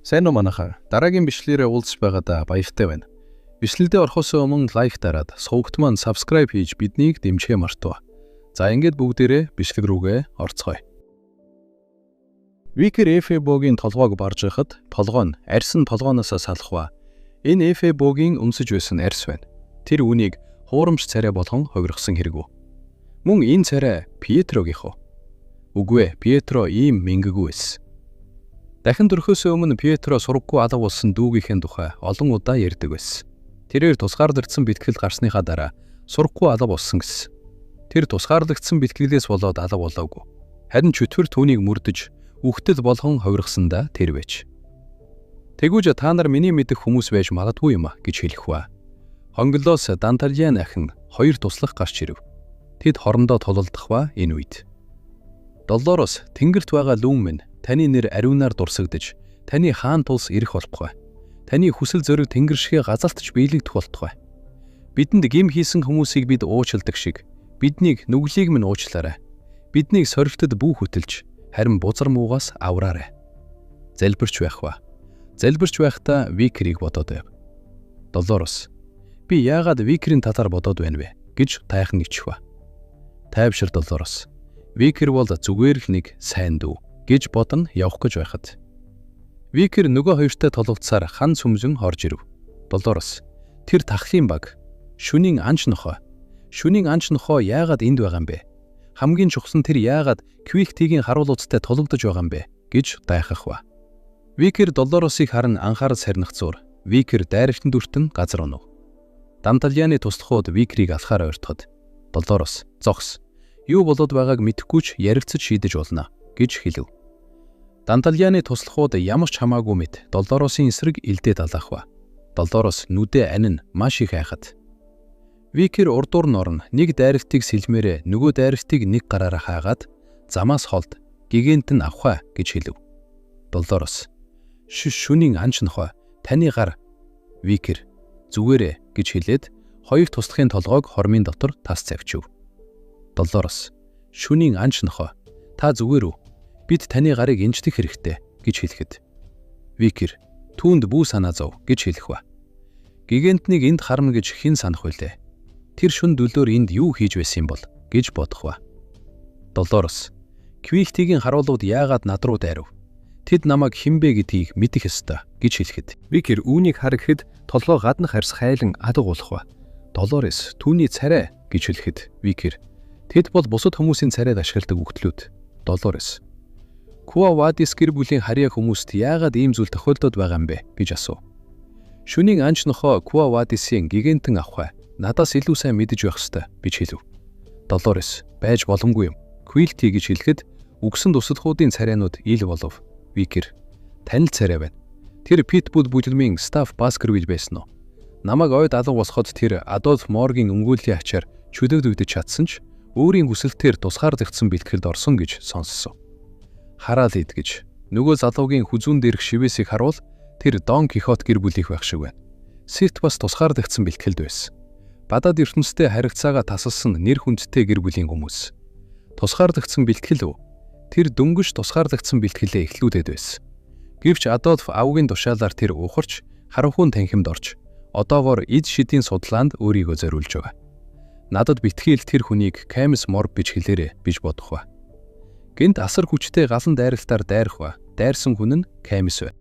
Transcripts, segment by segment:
Сайн уу манайхаа. Дараагийн бичлэлээрээ уулзж байгаадаа баяртай байна. Бичлэлдээ орохоос өмнө лайк дараад, сувагт маань subscribe хийж биднийг дэмжихээ мартав. За ингээд бүгдээрээ бичлэг рүүгээ орцгоё. Викер Эфебогийн толгойг барж байхад толгой нь арьсан толгооноос салхва. Энэ Эфебогийн өмсөж байсан арьс байна. Тэр үнийг хуурамч царай болгон хувиргасан хэрэгв. Мөн энэ царай Петрогийнх уу? Үгүй ээ, Петро ийм мингэгүй байсан. Дахин төрөхөөс өмнө Петро сургаггүй алга болсон дүүгийнхээ тухай олон удаа ярьдаг байсан. Тэрээр тусгаарлагдсан бэлтгэл гарсныхаа дараа сургаггүй алга болсон гэсэн. Тэр тусгаарлагдсан бэлтгэлээс болоод алга болоогүй. Харин чөтгөр түүнийг мөрдөж, үхтэл болгон хувиргасандаа тэр байж. Тэгвэл та нар миний мэдэх хүмүүс байж магадгүй юм а гэж хэлэх ба. Хонголоос Дантальян ахин хоёр туслах гарч ирэв. Тэд хорондоо тулалдах ба энэ үед. Доллороос тэнгэрт байгаа лүүн минь таны нэр ариунаар дурсагдж, таны хаан тулс ирэх болтугай. Таны хүсэл зориг тэнгэр шигээ газалтж биелэгдэх болтугай. Бидэнд гим хийсэн хүмүүсийг бид уучилдаг шиг, биднийг нүглийг минь уучлаарай. Биднийг сорилтод бүү хөтөлж, харин бузар муугаас авраарай. Залбирч байх ба. Залбирч байхдаа Викерийг бодоод байв. Доллорос, би яагаад Викерийн татар бодоод байна вэ гэж тайхан ичх ба. Тайвшир Доллорос. Викер бол зүгээр л нэг сайн дүү гэж бодон явах гэж байхад Викер нөгөө хоёртой толгоцсаар хан сүмзэн орж ирэв. Доллорос, тэр тахлын баг, шүнийн анч нохой. Шүнийн анч нохой яагаад энд байгаа юм бэ? Хамгийн чухал нь тэр яагаад Квихтигийн харуулуудтай тулгдж байгаа юм бэ гэж дайхах ба. Викер Доллоросыг харан анхаарал сарнихцуур Викер дайралтын дүртэн газар унав. Дантальяны туслахууд Викерийг алхаар ойртоход Доллорос, зогс. Юу болоод байгааг мэдэхгүй ч ярилцаж шийдэж болно гэж хэлв. Дантальяны туслахууд ямар ч хамаагүй мэд Доллоросын эсрэг илдээд алаах ба. Доллорос нүдээ анин маш их айхад. Викер урдуур нь орно нэг дайралтыг сэлмээрээ нөгөө дайралтыг нэг гараараа хаагаад замаас холд гигэнт нь авахаа гэж хэлв. Доллорос, шүнийн анч нохой таны гар. Викер, зүгээрээ гэж хэлээд хоёр туслахын толгойг хормын дотор тас завчив. Доллорос, шүнийн анч нохой та зүгээр үү? Бид таны гарыг инждэх хэрэгтэй гэж хэлэхэд Викер түүнд бүү санаа зов гэж хэлэх ба. Гигантнийг энд харна гэж хэн санах вүлээ? Тэр шүн дөлөөр энд юу хийж байсан юм бол гэж бодох ба. Доллорос, Квихтигийн харуулууд яагаад над руу дайрав? Тэд намайг хинбэ гэдгийг мэдэх ёстой гэж хэлэхэд Викер үүнийг харагхэд толгой гаднах арьс хайлан алга болох ба. Доллорос түүний царай гэж хэлэхэд Викер тэд бол бусад хүмүүсийн царайд ашигладаг үгтлүүд. Доллорос, Куа Вадис гэр бүлийн харьяа хүмүүст яагаад ийм зүйл тохиолдоод байгаа юм бэ гэж асуув. Шүнийн анч нохой Куа Вадисын гигантэн авахай надаас илүү сайн мэдэж байх ёстой гэж хэлв. Доллорос, байж боломгүй юм. Квилти гэж хэлэхэд үгсэн тусалхуудын царайнууд ил болов. Викер, танил царай байна. Тэр Питбул бүлгмийн Стаф Баскервиль байсан уу? Намайг ойд алга босоход тэр Адольф Моргийн өмгөөллийн ачаар чөлөөлөгдөж чадсан ч өөрийн хүсэлтээр тусгаарлагдсан бэлтгэлд орсон гэж сонссон. Хараал ид гэж нөгөө залуугийн хүзүүн дээрх шивээсийг харуул тэр Дон Кихот гэр бүлийнх байх шиг байна. Сирт бас тусгаарлагдсан бэлтгэлд байсан. Бадад ертөнцтэй харилцаагаа тасалсан нэр хүндтэй гэр бүлийн хүмүүс. Тусгаарлагдсан бэлтгэл үү? Тэр дөнгөж тусгаарлагдсан бэлтгэлээ эхлүүлээд байсан. Гэвч Адольф авгийн тушаалаар тэр ухарч харанхуун танхимд орж одоогоор эд шидийн судлаанд өөрийгөө зориулж байгаа. Надад битгийл тэр хүнийг Камис Морб гэж хэлээрэ биж бодох ба. Гэнт асар хүчтэй галан дайралтаар дайрах ба. Дайрсан хүн нь Камис байна.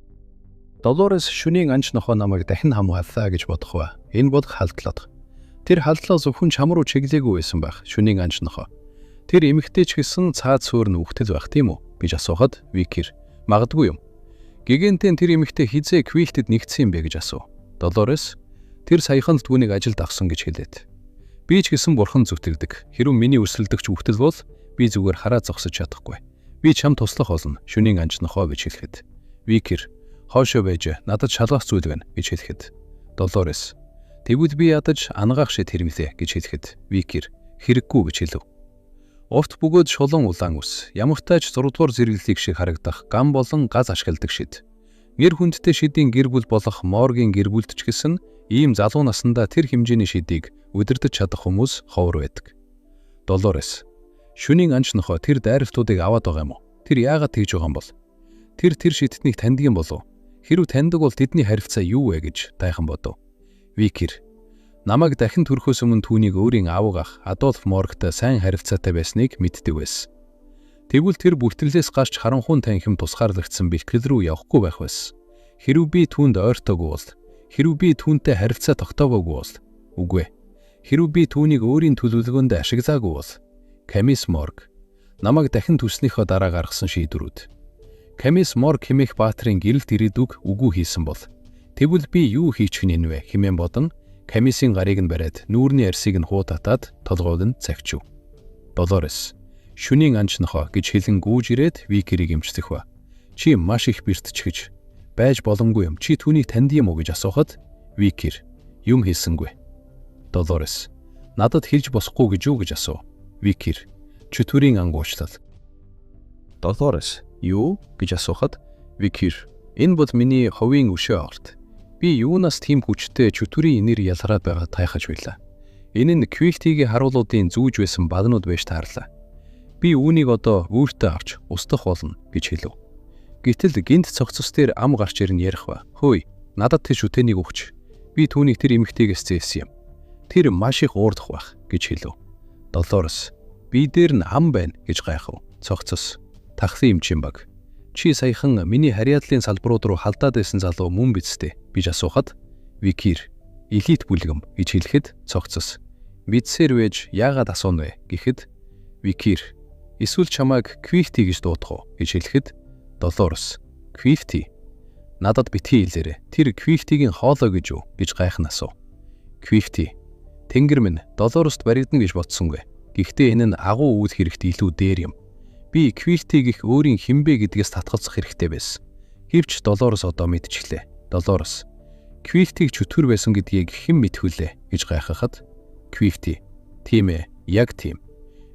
Доллорос шүнийн анч нохой намайг дахин хамгааллаа гэж бодох ба. Энэ бол халдлага. Тэр халдлага зөвхөн чам руу чиглээгүй байсан байх. Шүнийн анч нохой. Тэр эмэгтэй ч гэсэн цаад суурь нүхтэл байх тийм үү гэж асуухад Викер магадгүй юм. Гигантэн тэр эмэгтэй хизээ Квилтэд нэгдсэн юм бэ гэж асуув. Доллорос тэр саяхан л түүнийг ажилд авсан гэж хэлээд. Би ч гэсэн бурхан зүтгэдэг. Хэрвээ миний өрсөлдөгч үхтэл бол би зүгээр хараа зогсож чадахгүй. Би чам туслах болно. Шүнийн анч нохой гэж хэлэхэд. Викер хоошоо байж надад шалгах зүйл байна гэж хэлэхэд. Доллорос тэгвэл би ядаж ангаах шид хэрмэлээ гэж хэлэхэд. Викер хэрэггүй гэж хэлв. Урт бөгөөд шулан улаан ус, ямагтайч 6 дугаар зэрэглэлийг шиг харагдах гам болон газ ашигладаг шид. Нэр хүндтэй шидийн гэр бүл болох Моргийн гэр бүлд ч гэсэн ийм залуу насндаа тэр хэмжээний шидийг удирдах чадах хүмүүс ховор байдаг. Доллорос, шүнийн анч нохой тэр дайралтуудыг аваад байгаа юм уу? Тэр яагаад тэгж байгаа юм бол? Тэр шидтнийг таньдаг юм болов? Хэрв таньдаг бол тэдний харилцаа юу вэ гэж тайхан бодов. Викер намайг дахин төрөхөөс өмнө түүнийг өөрийн аавга ах Адольф Моргтой сайн харилцаатай байсныг мэддэг байсан. Тэгвэл тэр бүртгэлээс гарч харанхуун танхим тусгаарлагдсан бэлтгэл рүү явахгүй байх байсан. Хэрв би түүнд ойртоогүй бол, хэрв би түүнтэй харилцаа тогтоогоогүй бол, үгүй. Хэрв би түүнийг өөрийн төлөвлөгөөнд ашиглаагүй бол, Камис Морг намайг дахин төснийхөө дараа гаргасан шийдвэрүүд. Камис Морг хэмээх баатрын гэрэлт ирээдүг үгүй хийсэн бол, тэгвэл би юу хийчих нь вэ хэмээн бодон Камисийн гарыг нь бариад нүүрний арсыг нь хуу татаад толгойг нь цагчив. Долорес шүнийн анч нохоо гэж хэлэн гүүж ирээд Викерийг эмчлэх ба. Чи маш их бэртчихэж байж боломгүй юм. Чи түүнийг танд юм уу гэж асуухад Викер юм хэлсэнгүй. Долорес надад хэлж босхгүй гэж юу гэж асуув. Викер чөтвөрийн ангуучлал. Долорес юу гэж асуухад Викер энэ бол миний ховын өшөө орт. Би юунаас тийм хүчтэй чөтвөрийн инээр ялгараад байгаа тайхаж байлаа. Энэ нь Квихтигийн харуулуудын зүүж байсан багнууд байж таарлаа. Би үүнийг одоо өөртөө авч устгах болно гэж хэлв. Гэтэл гинт цогцос дээр ам гарч ирэн ярих ба. Хөөе, надад тэр шүтэнийг өгч. Би түүнийг тэр эмэгтэйгээс зээсэн юм. Тэр маш их уурдах байх гэж хэлв. Долорес би дээр нь ам байна гэж гайхав. Цогцос тахлын эмчийн баг. Чи саяхан миний харьяадлын салбарууд руу халдаад байсан залуу мөн биз дээ гэж асуухад Викер элит бүлгэм гэж хэлэхэд цогцос бидсээр вэж яагаад асууна вэ гэхэд Викер эсвэл чамайг Квихти гэж дуудах уу гэж хэлэхэд Долорес Квихти надад битгий хэлээрэй. Тэр Квихтигийн хоолой гэж юу гэж гайхан асуув. Квихти тэнгэр минь Долорест баригдана гэж бодсонгүй. Гэхдээ энэ нь агуу үйл хэрэгт илүү дээр юм. Би Квихтиг их өөрийн хинбэ гэдгээс татгалзах хэрэгтэй байсан. Гэвч Долорес одоо мэдчихлээ. Долорес Квихтиг чөтгөр байсан гэдгийг хэн мэдхүлээ гэж гайхахад Квихти тийм ээ, яг тийм.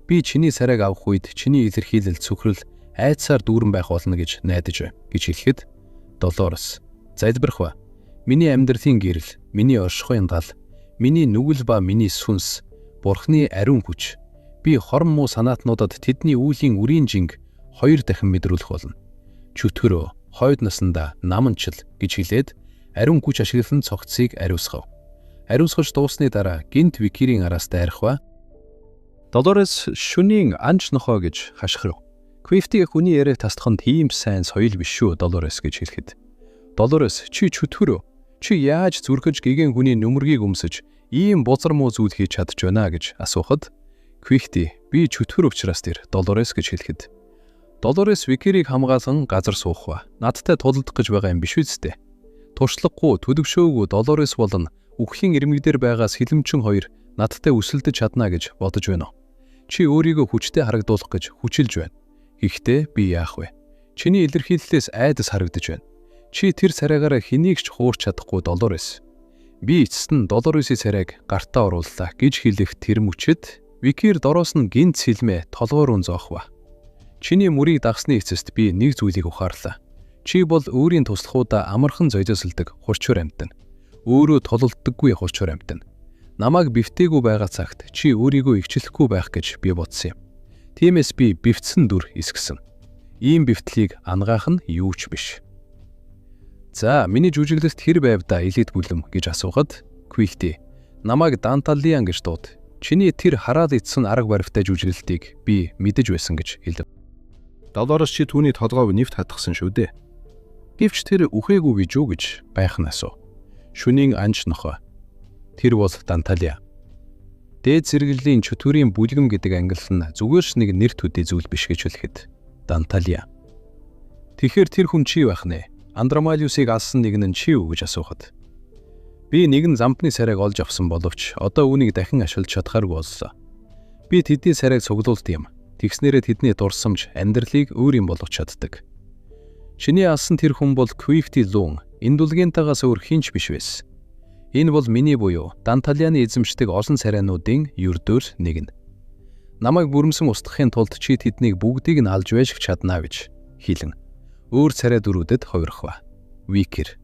Би чиний сарайг авах үед чиний илэрхийлэл цөхрөл айцсаар дүүрэн байх болно гэж найдаж байна гэж хэлэхэд Долорес залбирх ба. Миний амьдралын гэрэл, миний оршихуйн гал, миний нүгэл ба миний сүнс, Бурхны ариун хүч. Би хорм муу санаатнуудад тэдний үүлийн үрийн жинг 2 дахин мэдрүүлэх болно. Чөтгөрөө хойд наснда наманчил гэж хэлээд ариун хүч ашиглан цогцсыг ариусгав. Ариусгаж дуусны дараа гинт Викерийн араас дайрах ба. Долорес шүнийн анч нохоо гэж хашгирав. Квифтиг хүний яриаг таслах нь тийм сайн соёл биш шүү Долорес гэж хэлэхэд. Долорес чи чөтгөрөө. Чи яаж зүрхэж гэгэн хүний нүмергийг өмсөж ийм бузар муу зүйл хийж чадж байна гэж асуухад Квихти би чөтгөр учраас тэр Долорес гэж хэлэхэд Долорес Викерийг хамгаалан газар суух ба. Надтай тулдах гэж байгаа юм биш үсттэй. Туршлагагүй төлөвшөөгүй Долорес болон үхлийн ирмэгдэр байгаас хилэмчин хоёр надтай өсөлдөж чадна гэж бодож байна. Чи өөрийгөө хүчтэй харагдуулах гэж хүчилж байна. Гэхдээ би яах вэ? Чиний илэрхийллээс айдас харагдаж байна. Чи тэр царайгаараа хэнийг ч хуурч чадахгүй Долорес. Би эцэст нь Долоресийн царайг гартаа орууллаа гэж хэлэх тэр мөчөд Викер дороос нь гинт сэлмээ толгой руу зоох ба. Чиний мөрийг дагсны эцэст би нэг зүйлийг ухаарлаа. Чи бол өөрийн туслахуудаа амархан зоёлсолдог хурцур амьтан. Өөрөө тололддоггүй хурцур амьтан. Намайг бивтэйгүү байгаа цагт чи өөрийгөө эгчлэхгүй байх гэж би бодсон юм. Тиймээс би бивтсэн дүр эсгсэн. Ийм бивтлийг ангаах нь юу ч биш. За, миний жүжиглэлт хэр байв да элит бүлэм гэж асуухад Квихти намайг Данталиан гэж дууд. Чиний тэр хараад ицсэн арга баривтай жүжиглэлтийг би мэдэж байсан гэж хэлв. Долорес чи түүний толгойг нэвт хатгсан шүү дээ. Гэвч тэр үхээгүй гэж юу гэж байхна асуу. Шүнийн анч нохоо. Тэр бол Данталиа. Дээд зэрэглэлийн чөтвөрийн бүлгэм гэдэг ангилал нь зүгээрч нэг нэр төдий зүйл биш гэж хэлэхэд Данталиа. Тэгэхээр тэр хүн чи байх нэ? Андромалиусыг алсан нэг нь чи юу гэж асуухад би нэгэн зампны сарайг олж авсан боловч одоо үүнийг дахин ашиглаж чадхааргүй боллоо. Би тэдний сарайг цуглуулт юм. Тэгснээрээ тэдний дурсамж амьдралыг өөр юм болгож чаддаг. Чиний алсан тэр хүн бол Квифти Лун. Энэ дулгиентаагаас өөр хинч биш байсан. Энэ бол миний буюу Данталианы эзэмшдэг олон царайнуудын ердөөр нэг нь. Намайг бүрэмсэн устгахын тулд чи тэднийг бүгдийг нь алж байж чаднаа гэж хэлэн. Өөр царай дөрүүдэд хувирах ба. Викер.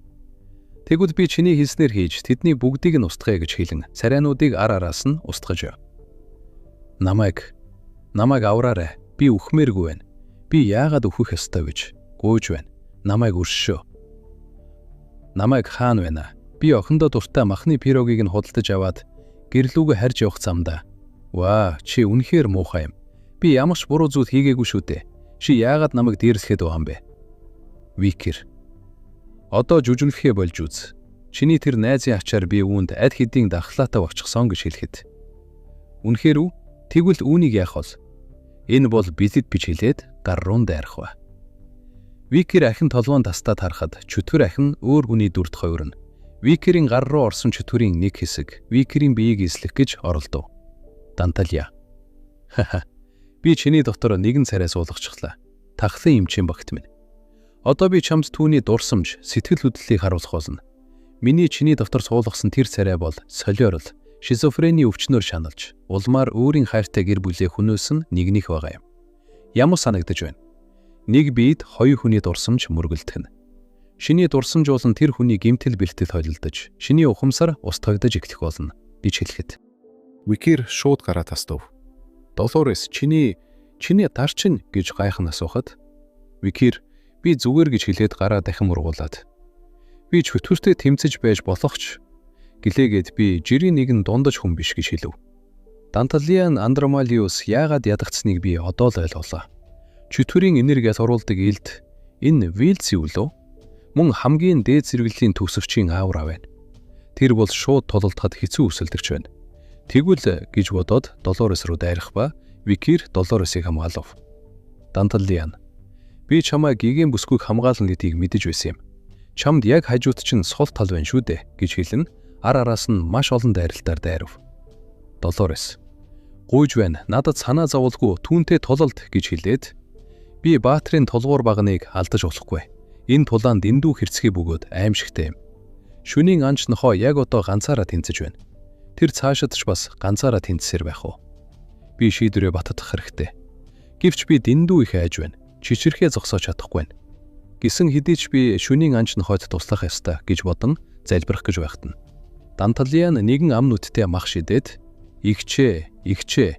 Тэгвэл би чиний хэлснээр хийж тэдний бүгдийг нь устгая гэж хэлэн царайнуудыг ар араас нь устгаж. Намайг авраарай. Би үхмээргүй байна. Би яагаад үхэх ёстой гэж гуйж байна. Намайг өршөө. Намайг хаана байна? Би охиндоо дуртай махны пирогийг нь худалдаж аваад гэрлүүгээ харж явах замдаа. Ваа, чи үнэхээр муухай юм. Би ямар ч буруу зүйл хийгээгүй шүү дээ. Чи яагаад намайг дээрлэхэд байгаа юм бэ? Викер. Одоо жүжиглэхээ болж үз. Чиний тэр найзын ачаар би үүнд аль хэдийн дахлаатай очихсон гэж хэлэхэд. Үнэхээр үү? Тэгвэл үүнийг яах вэ? Энэ бол билет бич хэлээд гар руу дайрах ба. Викер ахин толгоон тастаад харахад чөтгөр ахин өөр хүний дүрд хойрно. Викерийн гар руу орсон чөтгөрийн нэг хэсэг Викерийн биеийг эслэх гэж оролдов. Данталия. Хаха. Би чиний дотор нэгэн царай суулгачихлаа. Тахлын эмчийн багт минь. Одоо би чамд түүний дурсамж, сэтгэл хөдлөлийг харуулах болно. Миний чиний дотор суулгасан тэр царай бол солиорол, шизофрени өвчнөөр шаналж, улмаар өөрийн хайртай гэр бүлээ хүнөөсөн нэгнийх байгаа юм. Ямар санагдаж байна? Нэг биед хоёр хүний дурсамж мөргөлдөх нь. Шиний дурсамж болон тэр хүний гэмтэл бэлтэл холилдож, шиний ухамсар устгагдаж эхлэх болно гэж хэлэхэд. Викер шууд гараа тастав. Долорес чиний тарчин гэж гайхан асуухад Викер би зүгээр гэж хэлээд гараа дахин ургуулад би чөтгөртэй тэмцэж байж болох ч гэлээгээд би жирийн нэгэн дундаж хүн биш гэж хэлв. Данталиан Андромалиус яагаад ядагдсныг би одоо л ойлголоо. Чөтгөрийн энергиас оруулдаг элд энэ Вилси үлөө мөн хамгийн дээд зэрэглэлийн төгсөгчийн аавра байна. Тэр бол шууд тулалдахад хэцүү өсөлдөгч байна. Тэгвэл гэж бодоод Долорес руу дайрах ба Викер Долоресыг хамгаалав. Данталиан би чамайг гигийн бүсгүйг хамгаална гэдгийг мэдэж байсан юм. Чамд яг хажууд чинь сул тал байна шүү дээ гэж хэлэн ар араас нь маш олон дайралтаар дайрав. Долорес гуйж байна. Надад санаа зовлгүй түүнтэй тулалд гэж хэлээд би баатрийн тулгуур багныг алдаж болохгүй. Энэ тулаан дэндүү хэрцгий бөгөөд аимшигтай юм. Шөнийн анч нохоо яг одоо ганцаараа тэнцэж байна. Тэр цаашид ч бас ганцаараа тэнцсээр байх уу? Би шийдвэрээ баттгах хэрэгтэй. Гэвч би дэндүү их айж байна. Чичирхээ зогсоож чадахгүй байна. Гисэн хэдий ч би шөнийн анч нохойд туслах ёстой гэж бодон залбирах гэж байхтана. Данталиан нэгэн ам нүдтэй мах шидээд игчээ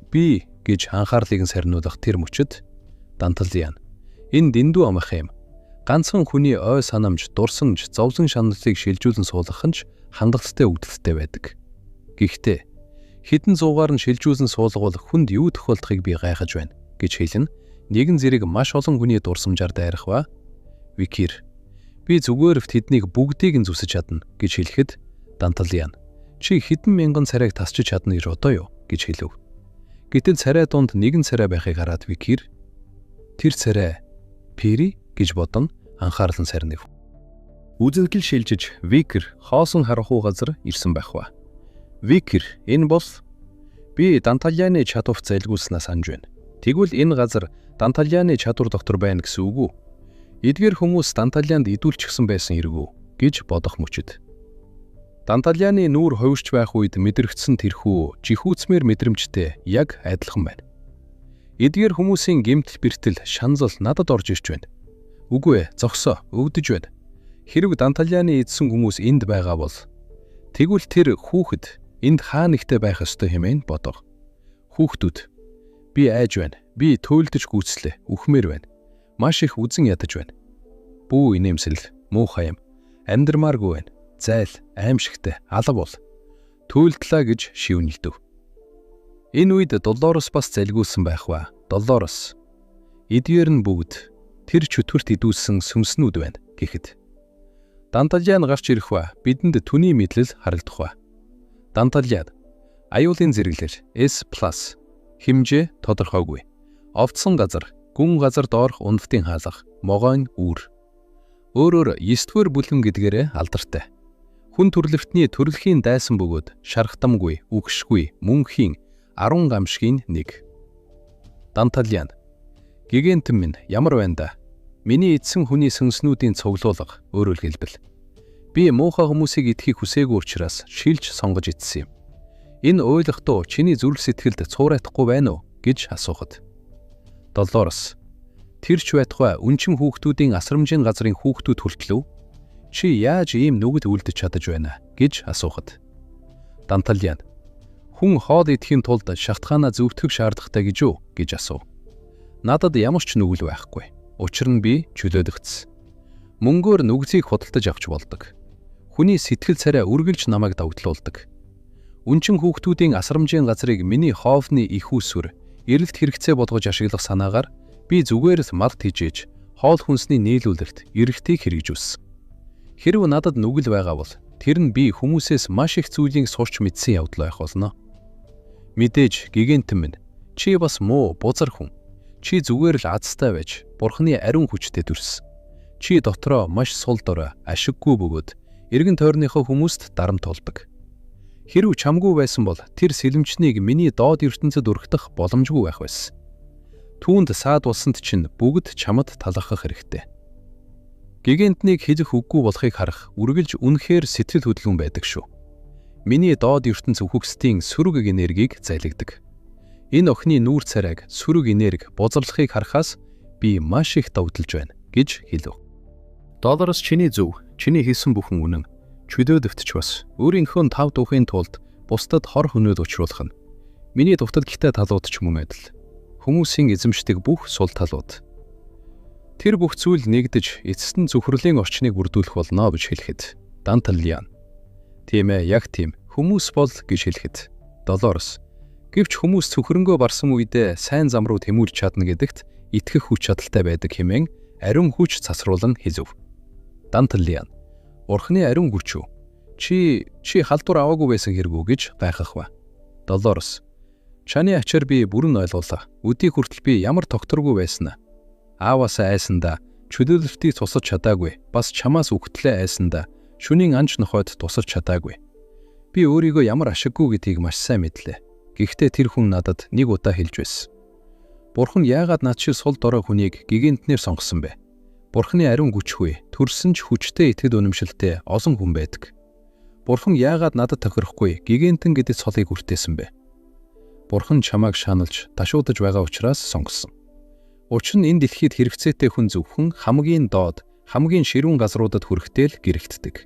би гэж анхаарлыг нь сарниулах тэр мөчөд Данталиан энэ дэндүү амх юм. Ганцхан хүний ой санамж, дурсамж, зовлон шаналлыг шилжүүлэн суулгах нь хангалттай үүдэлтэй байдаг. Гэхдээ хэдэн зуугаар нь шилжүүлэн суулгавал хүнд юу тохиолдохыг би гайхаж байна гэж хэлнэ. Нэгэн зэрэг маш олон хүний дурсамжаар дайрах ба Викер би зүгээр тэднийг бүгдийг нь зүсэж чадна гэж хэлэхэд Данталиан чи хэдэн мянган царайг тасчиж чадна гэж бодоо юу гэж хэлв. Гэтэл царай дунд нэгэн царай байхыг хараад Викер тэр царай Пири гэж бодон анхаарал нь сарнив. Үзэгдэл шилжиж Викер хоосон харахуу газар ирсэн байх ба. Викер энэ бол би Данталианы чадварт зайлгуулснаас санаж байна. Тэгвэл энэ газар Данталианы чадвар доктор байна гэсэн үг үү? Эдгээр хүмүүс Данталианд идүүлчихсэн байсан эргүү гэж бодох мөчөд. Данталианы нүүр ховирч байх үед мэдрэгдсэн тэрхүү жихүүцмээр мэдрэмжтэй яг адилхан байна. Эдгээр хүмүүсийн гэмтэл бэртэл шанзал надад орж ирж байна. Үгүй ээ, зогсоо, өвдөж байна. Хэрэг Данталианы эдсэн хүмүүс энд байгаа бол тэгвэл тэр хүүхэд энд хаа нэгтээ байх ёстой хэмээн бодов. Хүүхдүүд би айж байна. Би төөлдөж гүйцлээ. Үхмээр байна. Маш их үзен ядаж байна. Бүү инээмсэл, муухай юм. Амьдрмааргүй байна. Зайл, аимшигтай, алав бол. Төөлдлаа гэж шивнэлдэв. Энэ үед Долорес бас залгиулсан байх ба. Долорес эдгээр нь бүгд тэр чөтгөрт идүүлсэн сүмснүүд байна гэхэд. Данталиан гарч ирэх ба бидэнд түний мэдлэл харагдах ба. Данталиан аюулын зэрэглэл S+ хэмжээ тодорхойгүй. Овцсон газар, гүн газар доорх унавтын хаалга, могойн үүр. Өөрөөр 9-р бүлэн гэдгээрээ алдартай. Хүн төрлөختний төрөлхийн дайсан бөгөөд шархтамгүй, үгшгүй, мөнхийн 10 гамшигын нэг. Данталиан гигантэн минь ямар байна да? Миний эдсэн хүний сүнснүүдийн цуглуулга өөрөөр хэлбэл би муухай хүмүүсийг идэхийг хүсээгүй учраас шилж сонгож идсэн юм. Энэ ойлгохдоо чиний зүрх сэтгэлд цуурайтахгүй байна уу гэж асуухад. Долорес тэр ч байтугай үнчим хүүхдүүдийн асрамжийн газрын хүүхдүүд хүртлөө чи яаж ийм нүгэл үлдэж чадаж байна гэж асуухад. Данталиан хүн хоол идэхийн тулд шатхаана зөвтгөх шаардлагатай гэж үү гэж асуув. Надад ямар ч нүгэл байхгүй. Учир нь би чөлөөлөгдсөн. Мөнгөөр нүгзийг худалдаж авч болдог. Хүний сэтгэл царай үргэлж намайг давталуулдаг. Үнчин хүүхдүүдийн асрамжийн газрыг миний хоовны их усүр эрэлт хэрэгцээ болгож ашиглах санаагаар би зүгээр л малт хижээж хоол хүнсний нийлүүлэлт эрэгтийг хэрэгжүүлсэн. Хэрв надад нүгэл байгаа бол тэр нь би хүмүүсээс маш их зүйлийг сурч мэдсэн явдал байх болно. Мэдээж гигантэн минь чи бас муу бузар хүн. Чи зүгээр л азтай байж Бурхны ариун хүчтэй төрсөн. Чи дотроо маш сул дорой, ашиггүй бөгөөд эргэн тойрныхоо хүмүүст дарамт тулдаг. Хэрв чамгүй байсан бол тэр сэлэмчнийг миний доод ертөнцид өргөх боломжгүй байх байсан. Түүнд саад болсонд чинь бүгд чамд талархах хэрэгтэй. Гигантнийг хэлэх үггүй болохыг харах үргэлж үнэхээр сэтгэл хөдлөн байдаг шүү. Миний доод ертөнц үхэгсдийн сөрөг энергийг залгидаг. Энэ охины нүүр царайг сөрөг энерги бузарлахыг харахаас би маш их давталж байна гэж хэлв. Доллараас чиний зөв, чиний хийсэн бүхэн үнэн. Чөлөөдөвтч бас өөрийнхөө тав духын тулд бусдад хор хөнөөд учруулах нь миний дутагдaltaй талууд ч мөн адил. Хүмүүсийн эзэмшдэг бүх сул талууд. Тэр бүх зүйл нэгдэж эцэст нь зөвхөрлийн орчныг бүрдүүлэх болно гэж хэлэхэд Данталиан. Тийм ээ, яг тийм. Хүмүүс бол гэж хэлэхэд Долларес. Гэвч хүмүүс цөхрөнгөө барсан үедээ сайн зам руу тэмүүлж чадна гэдэгт итгэх хүч чадалтай байдаг хэмээн ариун хүч цасруулан хэлв. Данталиан. Урхны ариун хүч үү? Чи халдвар аваагүй байсан хэрэггүй гэж гайхах ба. Долларес. Чаны ачаар би бүрэн ойлголоо. Өдий хүртэл би ямар тогтворгүй байсан аа. Ааваасаа айсандаа чөлөөлөлтийг тусаж чадаагүй. Бас чамаас үхтлээ айсандаа шүнийн анж нохойд тусаж чадаагүй. Би өөрийгөө ямар ашиггүй гэдгийг маш сайн мэдлээ. Гэхдээ тэр хүн надад нэг удаа хэлж байсан. Бурхан яагаад над шиг сул дорой хүнийг гигантнэр сонгосон бэ? Бурханы ариун хүчгүй, төрсөн ч хүчтэй итгэл үнэмшилтэй олон хүн байдаг. Бурхан яагаад надад тохирохгүй гигантэн гэдэг цолыг хүртээсэн бэ? Бурхан чамайг шаналж, ташуудаж байгаа учраас сонгосон. Учир нь энэ дэлхийд хэрэгцээтэй хүн зөвхөн хамгийн доод, хамгийн ширүүн газруудад хүрэхтэл гэрэгтдэг.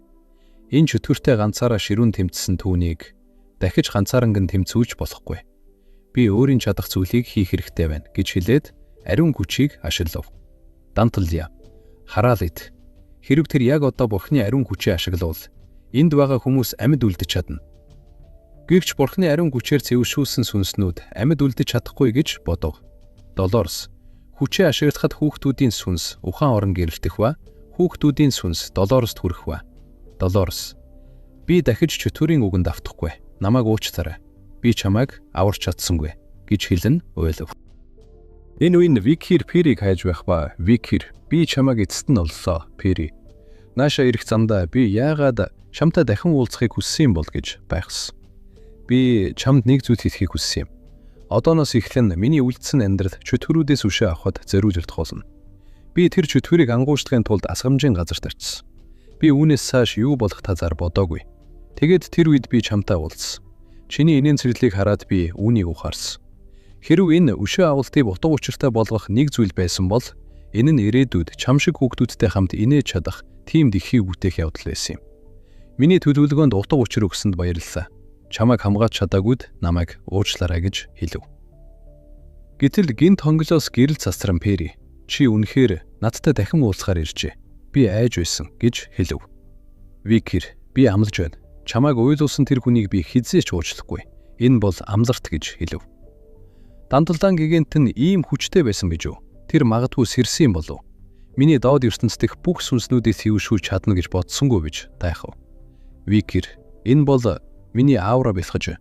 Энэ чөтгөртэй ганцаараа ширүүн тэмцсэн түүнийг дахиж ганцааранган тэмцүүж болохгүй. Би өөрийн чадах зүйлийг хийх хэрэгтэй байна гэж хэлээд ариун хүчийг ашиглав. Данталиа. Хараал ид. Хэрв тэр яг одоо Бурхны ариун хүчийг ашиглавал энд байгаа хүмүүс амьд үлдэж чадна. Гэвч Бурхны ариун хүчээр цэвэршүүлсэн сүнснүүд амьд үлдэж чадахгүй гэж бодов. Долларес. Хүчээ ашиглахад хүүхдүүдийн сүнс ухаан орон гэрэлтэх ба хүүхдүүдийн сүнс Долларест хүрэх ба. Долларес. Би дахиж чөтгөрийн үгэнд автахгүй. Намайг уучлаарай. Би чамайг аварч чадсангүй гэж хэлэн ойлов. Энэ үеийн Викхир Перийг хайж байх ба Викхир би чамайг эцэст нь оллоо Пери. Нааша ирэх замдаа би яагаад чамтай дахин уулзахыг хүссэн юм бол гэж байхсан. Би чамд нэг зүйл хэлхийг хүссэн юм. Одооноос эхлэн миний үлдсэн амьдрал чөтгөрүүдээс үшээ авахд зориулж болно. Би тэр чөтгөрийг ангуушлагын тулд асгамжийн газарт очив. Би үүнээс цааш юу болох тазаар бодоогүй. Тэгэд тэр үед би чамтай уулзсан. Чиний инээн цэрлийг хараад би үүнийг ухаарсан. Хэрв энэ өшөө авалтыг утга учиртай болгох нэг зүйл байсан бол энэ нь ирээдүйд чам шиг хүүхдүүдтэй хамт инээж чадах тийм дэлхийг бүтээх явдал байсан юм. Миний төлөвлөгөөнд утга учир өгсөнд баярлалаа. Чамайг хамгаалж чадаагүйд намайг уучлаарай гэж хэлв. Гэтэл гинт хонглоос гэрэл цасран Пери. Чи үнэхээр надтай дахин уулзахаар иржээ. Би айж байсан гэж хэлв. Викхир, би амлаж байна. Чамайг уйлуулсан тэр хүнийг би хизээч уучлахгүй. Энэ бол амларт гэж хэлв. Данталдан гигант нь ийм хүчтэй байсан гэж үү? Тэр магадгүй сэрсэн юм болов. Миний доод ертөнцийн бүх сүнснүүдийг цэвэршүүлж чадна гэж бодсонгүй гэж тайхав. Викхир, энэ бол миний аавра бэлхэж.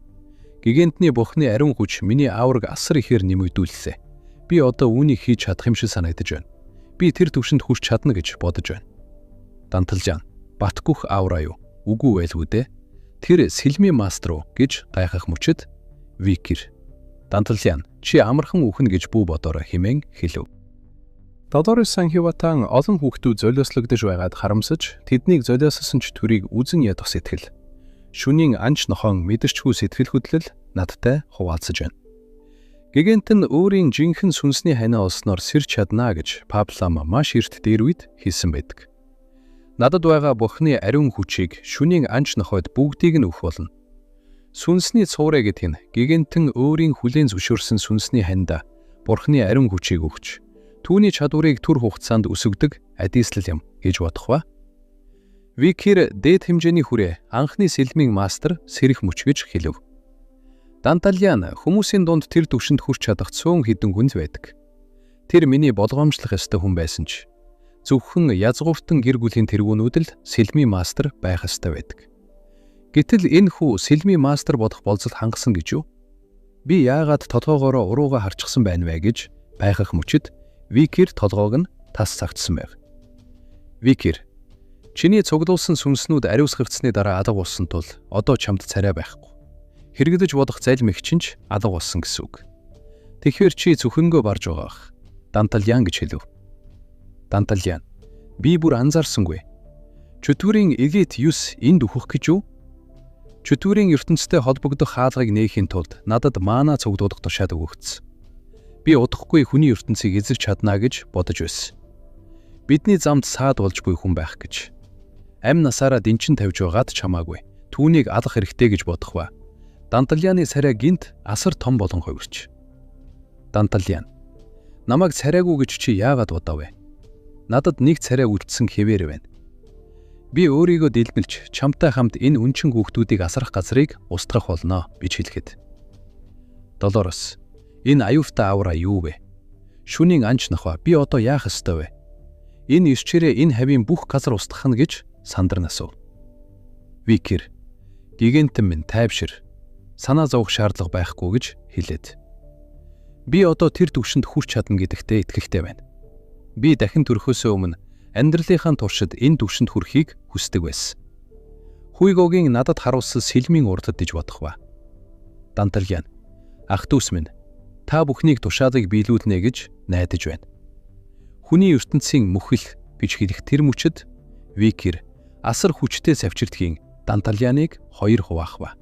Гигантны Бурхны ариун хүч миний ааврыг асар ихээр нэмэгдүүллээ. Би одоо үүнийг хийж чадах юм шиг санагдаж байна. Би тэр төвшөнд хүрч чадна гэж бодож байна. Данталжан, батгүйх аавра юу? Үгүй байлгүй дээ. Тэр сэлмийн мастер уу гэж гайхах мөчөд Викхир. Данталжан, чи амархан үхэн гэж бүү бодорой хэмээн хэлв. Долларес Санхиватан олон хүүхдүүд золиослогдож байгаад харамсаж тэднийг золиослсон ч төрийг үзэн ядах сэтгэл. Шүнийн анч нохон мэдэрчгүй сэтгэл хөдлөл надтай хуваалцаж байна. Гигант нь өөрийн жинхэнэ сүнсний ханиа олсноор сэрч чадна гэж Паблам маш эрт дээр үед хэлсэн байдаг. Надад байгаа Бурхны ариун хүчийг шүнийн анч нохойд бүгдийг нь өгөх болно. Сүнсний цуурэ гэдэг нь гигантэн өөрийн хүлээн зөвшөөрсөн сүнсний ханьда Бурхны ариун хүчийг өгч Түүний чадварыг түр хугацаанд өсгөдөг адийслал юм гэж бодох ба. Викир дээд хэмжээний хүрээ анхны сэлмийн мастер сэрэх мөч гэж хэлв. Дантальян хүмүүсийн дунд тэр түвшинд хүрч чадах цөөн хэдэн хүнд байдаг. Тэр миний болгоомжлох ёстой хүн байсан ч зөвхөн язгууртан гэр бүлийн тэргүүнүүд л сэлмийн мастер байх ёстой байдаг. Гэтэл энэ хүү сэлмийн мастер бодох болцол хангасан гэж юу? Би яагаад толгоогоороо урууга харчихсан байна вэ гэж байхах мөчид Викир толгоог нь тас цагтсан байв. Викир, чиний цуглуулсан сүнснүүд ариусгагдсны дараа алга болсон тул одоо чамд царай байхгүй. Хэрэгдэж бодох залим их чинь алга болсон гэсэн үг. Тэгэхээр чи зөвхөнгөө барж байгаа ах. Дантальян гэж хэлв. Дантальян, би бүр анзаарсангүй. Чөтгөрийн элит 9 энд үхэх гэж юу? Чөтгөрийн ертөнцтэй холбогдох хаалгыг нээхийн тулд надад маана цуглуулах тушаал өгөгдсөн. Би удахгүй хүний ертөнцийг эзэж чадна гэж бодож байсан. Бидний замд саад болж буй хүн байх гэж. Амь насаараа дэнчин тавьж байгаад чамаагүй. Түүнийг алах хэрэгтэй гэж бодох ба. Дантальяны царай гинт асар том болон хувирч. Дантальян, намайг царайгүй гэж чи яагаад бодов вэ? Надад нэг царай үлдсэн хэвээр байна. Би өөрийгөө дэлмэлж чамтай хамт энэ үнчин хүүхдүүдийг асрах газрыг устгах болно гэж хэлэхэд. Долорос, энэ аюуфтай авра юу вэ? Шүнийн анч нохоо би одоо яах ёстой вэ? Энэ исчээрээ энэ хавийн бүх газар устгах нь гэж сандар насв. Викир, гигантэн минь тайвшир. Санаа зовох шаардлага байхгүй гэж хэлээд. Би одоо тэр түвшинд хүрч чадна гэдэгтээ итгэлтэй байна. Би дахин төрөхөөсөө өмнө амьдралынхаа туршид энэ түвшинд хүрэхийг хүсдэг байсан. Хуйгогийн надад харуулсан сэлмийн урдад гэж бодох ба. Дантальян, ах дүүс минь, та бүхнийг тушаалыг биелүүлнэ гэж найдаж байна. Хүний ертөнцийн мөхөл гэж хэлэх тэр мөчөд Викир асар хүчтэй цавчирдгийн Дантальяныг хоёр хуваах ба.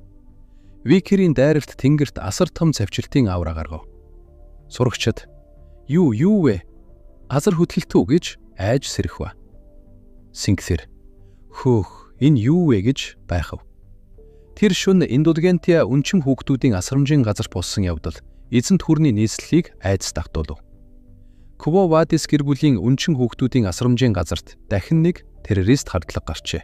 Викирийн дайралт тэнгэрт асар том цавчиртын авра гаргав. Сурагчид, юу вэ? Азар хөдөлтөө гэж айж сэрэх ба. Синксэр, хөөх, энэ юу вэ гэж байхав. Тэр шөнө индулгентия үнчим хүүхдүүдийн асрамжийн газар болсон явдал эзэнт хүрний нийслэлийг айдас давтуулв. Кво Вадис гэр бүлийн үнчин хүүхдүүдийн асрамжийн газарт дахин нэг террорист хардлага гарчээ.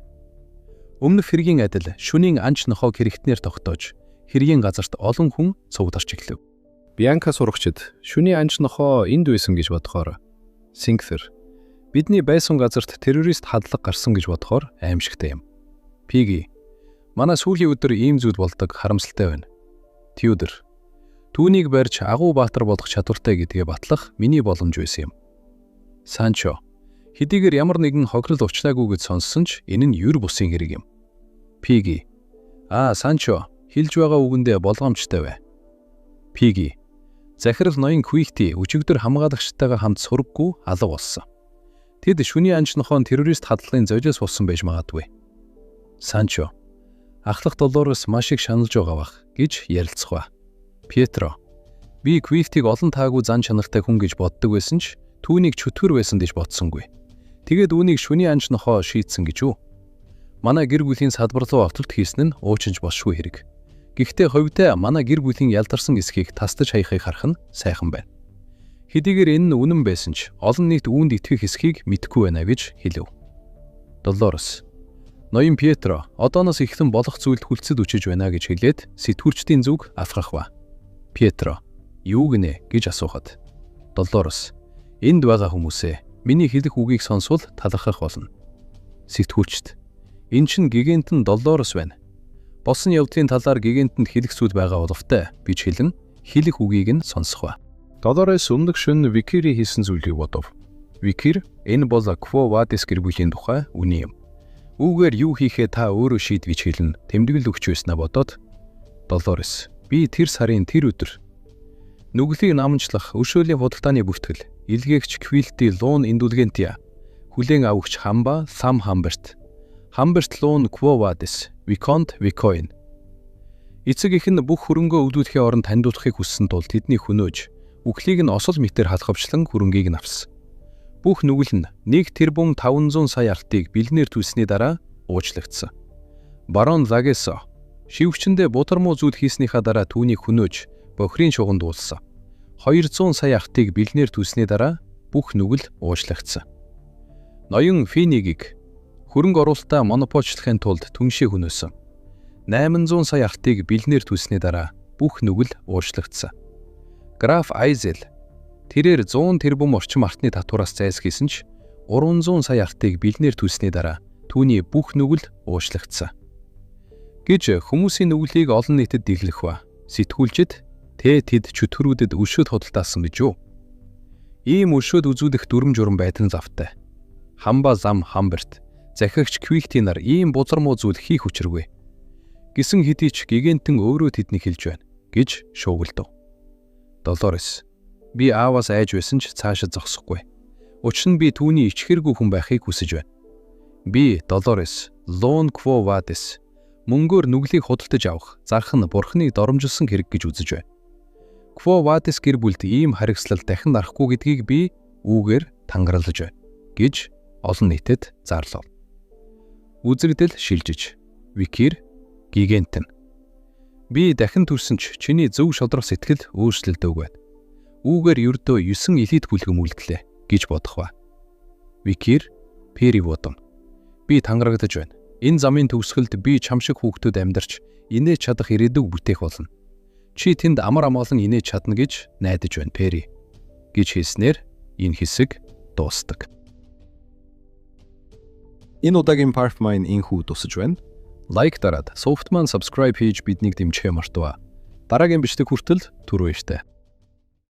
Өмнөх хэргийн адил шөнийн анч нохоог хэрэгтнээр тогтоож хэргийн газарт олон хүн цугдарч эхлэв. Бианка сурагчид, шөнийн анч нохоо энд байсан гэж бодохоор Синкфер, бидний байсан газарт террорист хадлага гарсан гэж бодохоор аимшигтай юм. Пиги, манай сүүлийн өдөр ийм зүйл болдог харамсалтай байна. Тьюдер, түүнийг барьж агуу баатар болох чадвартай гэдгээ батлах миний боломж байсан юм. Санчо, хэдийгээр ямар нэгэн хохирол учнаагүй гэж сонссон ч энэ нь юр бусын хэрэг юм. Пиги, Санчо, хэлж байгаа үгэндээ болгоомжтой бай. Пиги, захирал ноён Квихти өчигдөр хамгаалагчтайгаа хамт сураггүй алга болсон. Тэд шүний анч нохоон террорист хадлагын золиос болсон байж магадгүй. Санчо, ахлах доллароос маш их шаналж байгаа бах гэж ярилцах ба. Пьетро, би Квихтиг олон таагүй зан чанартай хүн гэж боддог байсан ч түүнийг чөтгөр байсан гэж бодсонгүй. Тэгээд үүнийг шүний анч нохоо шийдсэн гэж үү? Манай гэр бүлийн салбар руу авталт хийсэн нь уучинж босшгүй хэрэг. Гэхдээ хувьдаа манай гэр бүлийн ялдарсан эсхийг тастаж хаягхыг харах нь сайхан байна. Хэдийгээр энэ нь үнэн байсан ч олон нийт үүнд итгэх эсхийг мэдэхгүй байна гэж хэлв. Долорос, ноён Пьетро одооноос эхлэн болох зүйлд хүлцэд үчиж байна гэж хэлээд сэтгүүлчдийн зүг аврах ба. Пьетро, юу гинэ гэж асуухад. Долорос, энд байгаа хүмүүсээ миний хэлэх үгийг сонсвол талархах болно. Сэтгүүлчд, эн чинь гигантэн Долорос байна. Босон явдлын талаар гигэнтэнд хэлэх зүйл байгаа боловтой гэж хэлэн хэлэх үгийг нь сонсох ба. Долорос өмнөх шөнө Викири хийсэн зүйлийг бодов. Викир, энэ бол Кво Вадис гэр бүлийн тухай үний юм. Үүгээр юу хийхээ та өөрөө шийдвэж хэлнэ тэмдэглэл өгч байснаа бодоод Долорос, би тэр сарын тэр өдөр нүглийг намжлах өшөөлийн худалдааны бүртгэл илгээгч Квилти Луун Индулгентия хүлээн авагч Хамба Сам Хамберт Луун Кво Вадис Виконт Викоин. Эцэг их нь бүх хөрөнгөө өвлүүлэхийн оронд таньдуулахыг хүссэн тул тэдний хөнөөж үхлийг нь осол мэтэр халахвчлан хөрөнгийг нь авсан. Бүх нүгэл нь 1 тэрбум 500 сая алтыг бэлнээр төлсөний дараа уучлагдсан. Барон Лагесо шивгчэндээ бутармуу зүйл хийснийхаа дараа түүнийг хөнөөж бохрийн шуганд уулсан. 200 сая алтыг бэлнээр төлсөний дараа бүх нүгэл уушлагдсан. Ноён Финигийг хөрөнгө оруулалтаа монополчлахын тулд түншээ хөнөөсөн. 800 сая артыг бэлнээр түлсний дараа бүх нүгэл уушлагдсан. Граф Айзел тэрээр 100 тэрбум орчим артны татвараас зайлсхийсэн ч 300 сая артыг бэлнээр түлсний дараа түүний бүх нүгэл уушлагдсан. Гэж хүмүүсийн нүглийг олон нийтэд дийлэх ба сэтгүүлчид тэд чөтгөрүүдэд өшөөд хөдөлтаасан гэж юу? Ийм өшөөд үзүүлэх дүрм журм байдсан завтай. Хамба зам Хамберт, захирагч Квихти нар ийм бузар муу зүйл хийх учиргүй. Гисэн хэдий ч гигантэн өөрөө тэднийг хэлж байна гэж шуугилдав. Долорес би ааваас айж байсан ч цаашаа зогсохгүй. Учир нь би түүний ичхэргүй хүн байхыг хүсэж байна. Би Долорес Лон Кво Вадес мөнгөөр нүглийг худалдаж авах зарх нь бурхныг доромжилсан хэрэг гэж үзэж байна. Кво Вадес гэр бүлд ийм харгислал дахин нарахгүй гэдгийг би үүгээр тангарлаж байна гэж олон нийтэд зарлав. Үзэгдэл шилжиж Викир гигантэн би дахин төрсөн ч чиний зөв шодрох сэтгэл өөрчлөлтөөг байна. Үүгээр ердөө 9 элит бүлгэм үлдлээ гэж бодох ба. Викир Периводон би тангарагдаж байна. Энэ замын төгсгөлд би чам шиг хүүхдүүд амьдарч инээж чадах ирээдүг бүтээх болно. Чи тэнд амар амгалан инээж чадна гэж найдаж байна Пери гэж хэлснээр энэ хэсэг дуусдаг. Энэ удаагийн Parfmine энхүү тусаж байна. Лайк дараад, Softman subscribe хийж биднийг дэмжихээ мартаваа. Дараагийн бичлэг хүртэл түр баяртай.